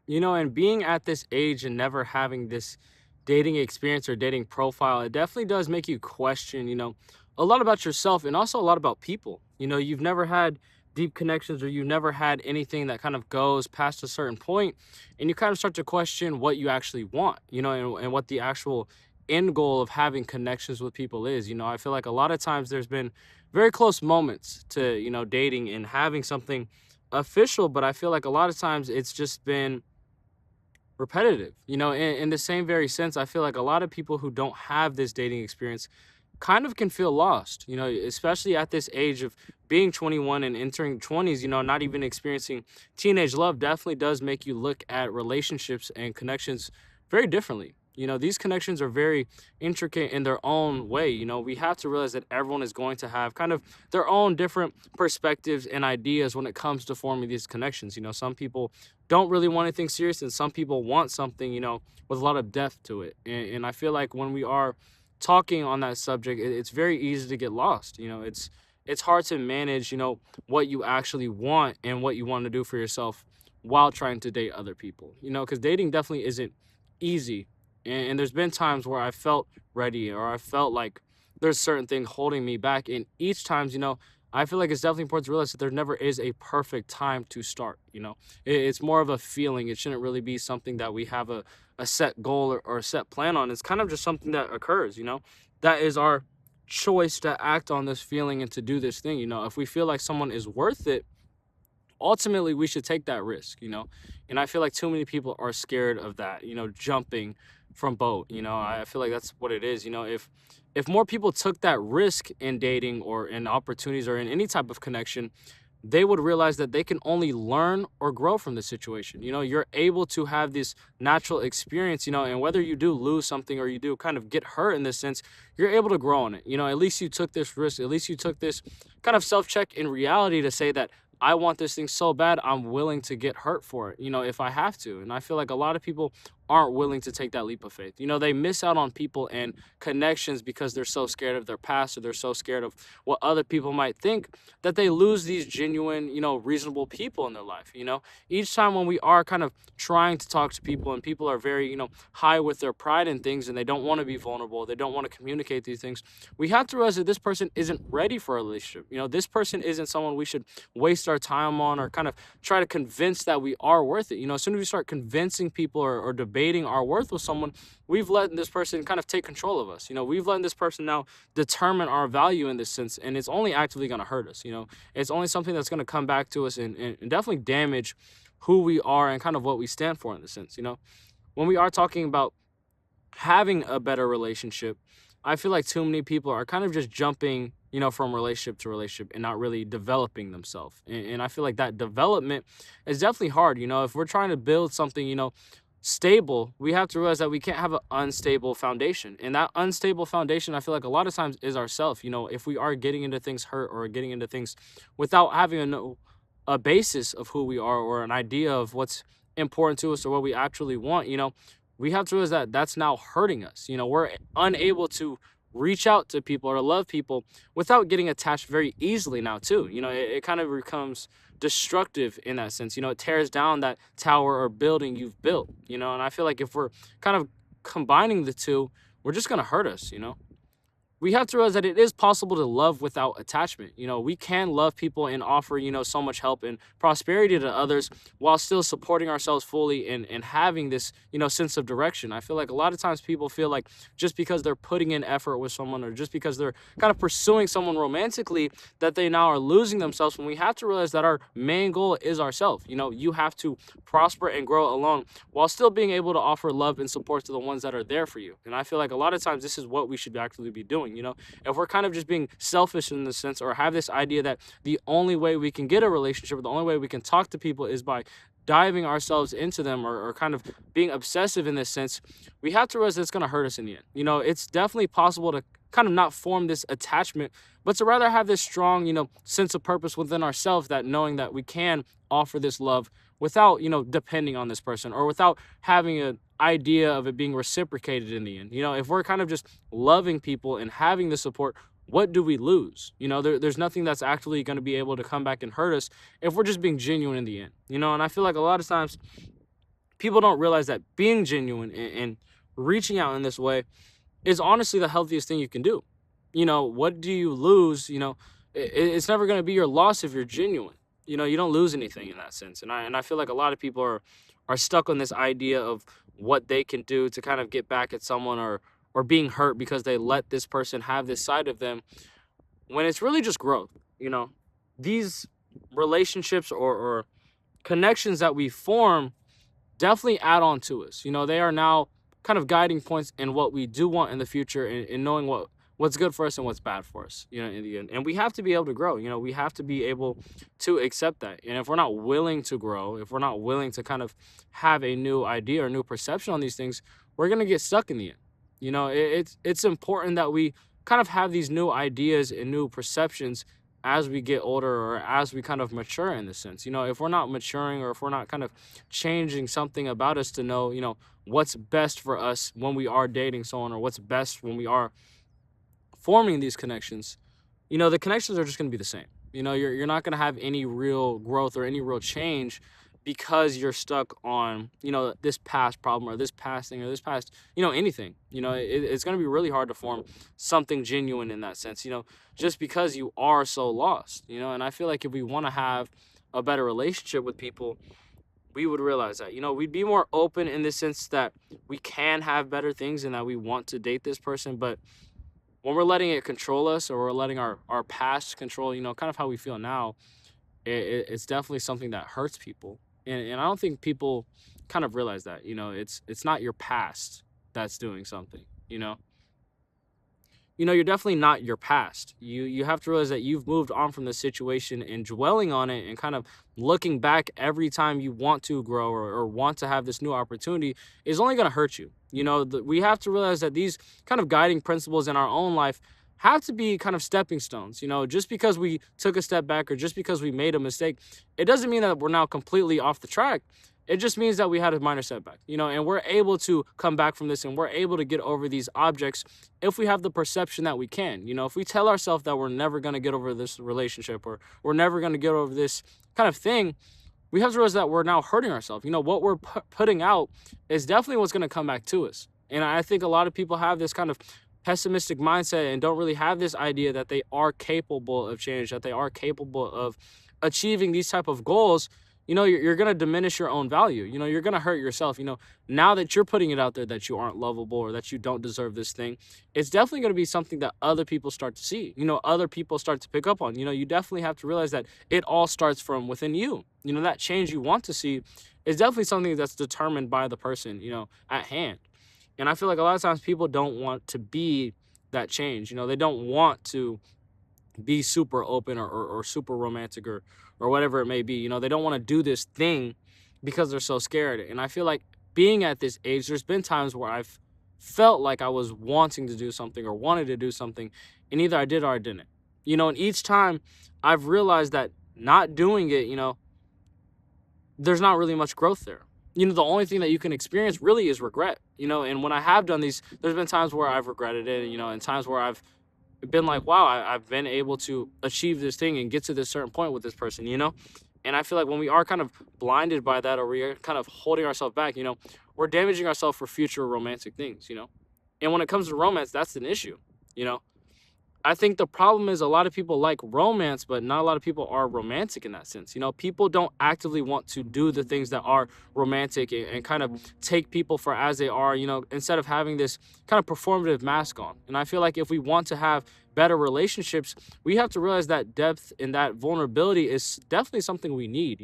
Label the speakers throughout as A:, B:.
A: And being at this age and never having this dating experience or dating profile, it definitely does make you question, a lot about yourself and also a lot about people. You've never had deep connections or you've never had anything that kind of goes past a certain point, and you kind of start to question what you actually want, and what the actual end goal of having connections with people is. I feel like a lot of times there's been very close moments to, dating and having something official, but I feel like a lot of times it's just been repetitive. In the same very sense, I feel like a lot of people who don't have this dating experience kind of can feel lost, especially at this age of being 21 and entering 20s, not even experiencing teenage love definitely does make you look at relationships and connections very differently. These connections are very intricate in their own way. We have to realize that everyone is going to have kind of their own different perspectives and ideas when it comes to forming these connections. Some people don't really want anything serious, and some people want something, with a lot of depth to it. And I feel like when we are talking on that subject, it's very easy to get lost. It's hard to manage, what you actually want and what you want to do for yourself while trying to date other people. Because dating definitely isn't easy. And there's been times where I felt ready or I felt like there's certain thing holding me back. And each times, I feel like it's definitely important to realize that there never is a perfect time to start. It's more of a feeling. It shouldn't really be something that we have a set goal or a set plan on. It's kind of just something that occurs. That is our choice to act on this feeling and to do this thing. If we feel like someone is worth it, ultimately we should take that risk. And I feel like too many people are scared of that, jumping from boat. I feel like that's what it is. If more people took that risk in dating or in opportunities or in any type of connection, they would realize that they can only learn or grow from the situation. You're able to have this natural experience, and whether you do lose something or you do kind of get hurt in this sense, you're able to grow on it. At least you took this risk, at least you took this kind of self-check in reality to say that I want this thing so bad, I'm willing to get hurt for it, if I have to. And I feel like a lot of people aren't willing to take that leap of faith. They miss out on people and connections because they're so scared of their past or they're so scared of what other people might think that they lose these genuine, reasonable people in their life. Each time when we are kind of trying to talk to people and people are very, high with their pride and things and they don't want to be vulnerable, they don't want to communicate these things, we have to realize that this person isn't ready for a relationship. This person isn't someone we should waste our time on or kind of try to convince that we are worth it. As soon as we start convincing people or debating our worth with someone, we've let this person kind of take control of us. We've let this person now determine our value in this sense, and it's only actively going to hurt us. It's only something that's going to come back to us and definitely damage who we are and kind of what we stand for in the sense. When we are talking about having a better relationship, I feel like too many people are kind of just jumping, from relationship to relationship and not really developing themselves. And I feel like that development is definitely hard. If we're trying to build something, stable, we have to realize that we can't have an unstable foundation. And that unstable foundation, I feel like a lot of times is ourself. If we are getting into things hurt or getting into things without having a basis of who we are or an idea of what's important to us or what we actually want, we have to realize that that's now hurting us. We're unable to reach out to people or to love people without getting attached very easily now too. It kind of becomes destructive in that sense. It tears down that tower or building you've built, and I feel like if we're kind of combining the two, we're just going to hurt us. We have to realize that it is possible to love without attachment. We can love people and offer, so much help and prosperity to others while still supporting ourselves fully and having this, sense of direction. I feel like a lot of times people feel like just because they're putting in effort with someone or just because they're kind of pursuing someone romantically that they now are losing themselves, when we have to realize that our main goal is ourselves. You have to prosper and grow alone while still being able to offer love and support to the ones that are there for you. And I feel like a lot of times this is what we should actually be doing. If we're kind of just being selfish in this sense or have this idea that the only way we can get a relationship or the only way we can talk to people is by diving ourselves into them or kind of being obsessive in this sense, we have to realize that it's going to hurt us in the end. It's definitely possible to kind of not form this attachment, but to rather have this strong, sense of purpose within ourselves, that knowing that we can offer this love without, depending on this person or without having an idea of it being reciprocated in the end. If we're kind of just loving people and having the support, what do we lose? There's nothing that's actually going to be able to come back and hurt us if we're just being genuine in the end. And I feel like a lot of times People don't realize that being genuine and reaching out in this way is honestly the healthiest thing you can do. What do you lose? It's never going to be your loss if you're genuine. You don't lose anything in that sense. And I feel like a lot of people are stuck on this idea of what they can do to kind of get back at someone, or being hurt because they let this person have this side of them, when it's really just growth. These relationships or connections that we form definitely add on to us. They are now kind of guiding points in what we do want in the future, and knowing what's good for us and what's bad for us, in the end. And we have to be able to grow. We have to be able to accept that. And if we're not willing to grow, if we're not willing to kind of have a new idea or new perception on these things, we're going to get stuck in the end. It's important that we kind of have these new ideas and new perceptions as we get older, or as we kind of mature in this sense. If we're not maturing, or if we're not kind of changing something about us to know, what's best for us when we are dating someone, or what's best when we are forming these connections, the connections are just going to be the same. You're not going to have any real growth or any real change, because you're stuck on, this past problem, or this past thing, or this past, anything. It's going to be really hard to form something genuine in that sense, just because you are so lost. And I feel like if we want to have a better relationship with people, we would realize that, we'd be more open in the sense that we can have better things and that we want to date this person. But when we're letting it control us, or we're letting our past control, kind of how we feel now, it's definitely something that hurts people. And I don't think people kind of realize that. It's not your past that's doing something. You're definitely not your past. You have to realize that you've moved on from the situation, and dwelling on it and kind of looking back every time you want to grow, or want to have this new opportunity, is only going to hurt you. We have to realize that these kind of guiding principles in our own life have to be kind of stepping stones. Just because we took a step back, or just because we made a mistake, it doesn't mean that we're now completely off the track. It just means that we had a minor setback, and we're able to come back from this, and we're able to get over these objects if we have the perception that we can. If we tell ourselves that we're never going to get over this relationship, or we're never going to get over this kind of thing, we have to realize that we're now hurting ourselves. What we're putting out is definitely what's going to come back to us. And I think a lot of people have this kind of pessimistic mindset, and don't really have this idea that they are capable of change, that they are capable of achieving these type of goals. You're going to diminish your own value. You're going to hurt yourself. Now that you're putting it out there that you aren't lovable, or that you don't deserve this thing, it's definitely going to be something that other people start to see. Other people start to pick up on. You definitely have to realize that it all starts from within you. That change you want to see is definitely something that's determined by the person, at hand. And I feel like a lot of times people don't want to be that change. They don't want to be super open, or super romantic, or whatever it may be. They don't want to do this thing because they're so scared. And I feel like, being at this age, there's been times where I've felt like I was wanting to do something, or wanted to do something, and either I did or I didn't. And each time I've realized that not doing it, there's not really much growth there. The only thing that you can experience really is regret. And when I have done these, there's been times where I've regretted it, and times where I've been like, wow, I've been able to achieve this thing and get to this certain point with this person. And I feel like when we are kind of blinded by that, or we are kind of holding ourselves back, we're damaging ourselves for future romantic things. And when it comes to romance, that's an issue. I think the problem is, a lot of people like romance, but not a lot of people are romantic in that sense. People don't actively want to do the things that are romantic, and kind of take people for as they are, instead of having this kind of performative mask on. And I feel like if we want to have better relationships, we have to realize that depth and that vulnerability is definitely something we need.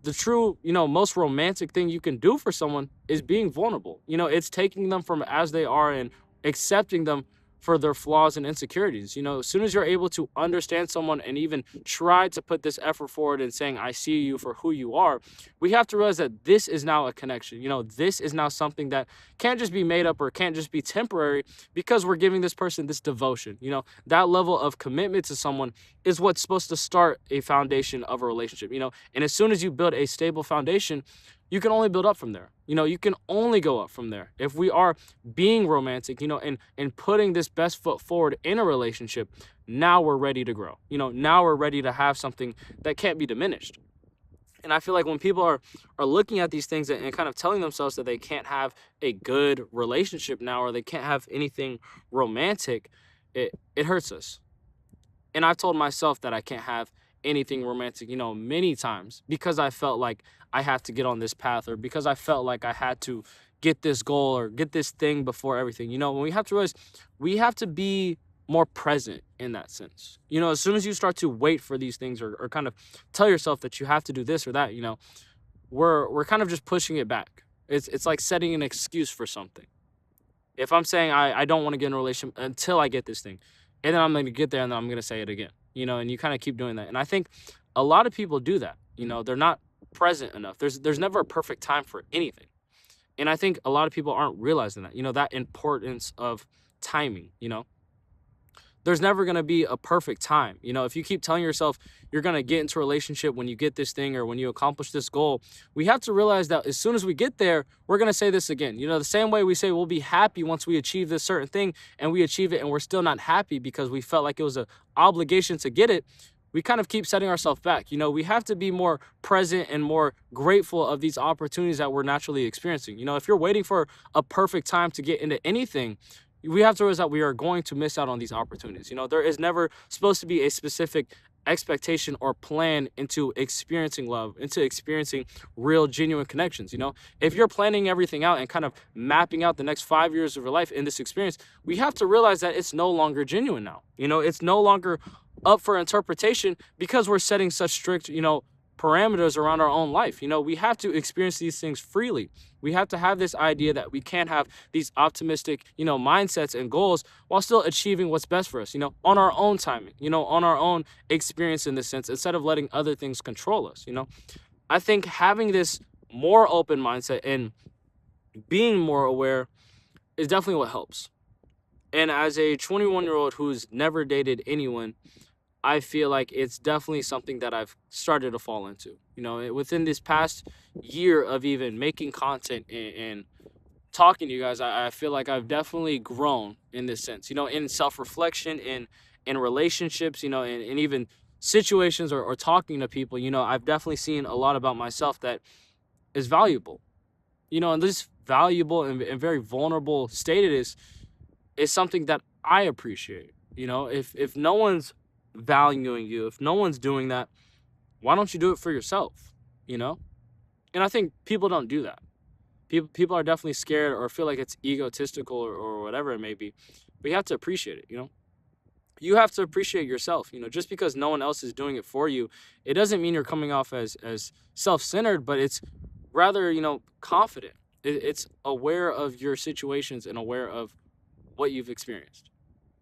A: The true, most romantic thing you can do for someone is being vulnerable. It's taking them from as they are, and accepting them for their flaws and insecurities. As soon as you're able to understand someone, and even try to put this effort forward and saying, I see you for who you are, we have to realize that this is now a connection. This is now something that can't just be made up, or can't just be temporary, because we're giving this person this devotion. That level of commitment to someone is what's supposed to start a foundation of a relationship. And as soon as you build a stable foundation, you can only build up from there. You can only go up from there. If we are being romantic, and putting this best foot forward in a relationship, now we're ready to grow. Now we're ready to have something that can't be diminished. And I feel like when people are looking at these things and kind of telling themselves that they can't have a good relationship now, or they can't have anything romantic, it hurts us. And I've told myself that I can't have anything romantic, many times, because I felt like I have to get on this path, or because I felt like I had to get this goal or get this thing before everything. When we have to realize we have to be more present in that sense. As soon as you start to wait for these things, or kind of tell yourself that you have to do this or that, we're kind of just pushing it back. It's like setting an excuse for something. If I'm saying I don't want to get in a relationship until I get this thing, and then I'm going to get there and then I'm going to say it again, and you kind of keep doing that. And I think a lot of people do that. They're not present enough. There's never a perfect time for anything. And I think a lot of people aren't realizing that, that importance of timing. There's never going to be a perfect time. If you keep telling yourself you're going to get into a relationship when you get this thing or when you accomplish this goal, we have to realize that as soon as we get there, we're going to say this again. The same way we say we'll be happy once we achieve this certain thing, and we achieve it and we're still not happy because we felt like it was an obligation to get it. We kind of keep setting ourselves back. We have to be more present and more grateful of these opportunities that we're naturally experiencing. If you're waiting for a perfect time to get into anything, we have to realize that we are going to miss out on these opportunities. There is never supposed to be a specific expectation or plan into experiencing love, into experiencing real, genuine connections. If you're planning everything out and kind of mapping out the next 5 years of your life in this experience, we have to realize that it's no longer genuine now. It's no longer up for interpretation because we're setting such strict, parameters around our own life. We have to experience these things freely. We have to have this idea that we can have these optimistic, mindsets and goals while still achieving what's best for us, on our own timing, on our own experience in this sense, instead of letting other things control us. I think having this more open mindset and being more aware is definitely what helps. And as a 21-year-old who's never dated anyone, I feel like it's definitely something that I've started to fall into. Within this past year of even making content and talking to you guys, I feel like I've definitely grown in this sense, in self-reflection, in relationships, and even situations, or talking to people. I've definitely seen a lot about myself that is valuable, and this valuable and very vulnerable state it is something that I appreciate. If no one's valuing you, if no one's doing that, why don't you do it for yourself? And I think people don't do that. People are definitely scared or feel like it's egotistical, or whatever it may be. But you have to appreciate it. You have to appreciate yourself. Just because no one else is doing it for you, it doesn't mean you're coming off as self-centered, but it's rather, confident. It's aware of your situations and aware of what you've experienced.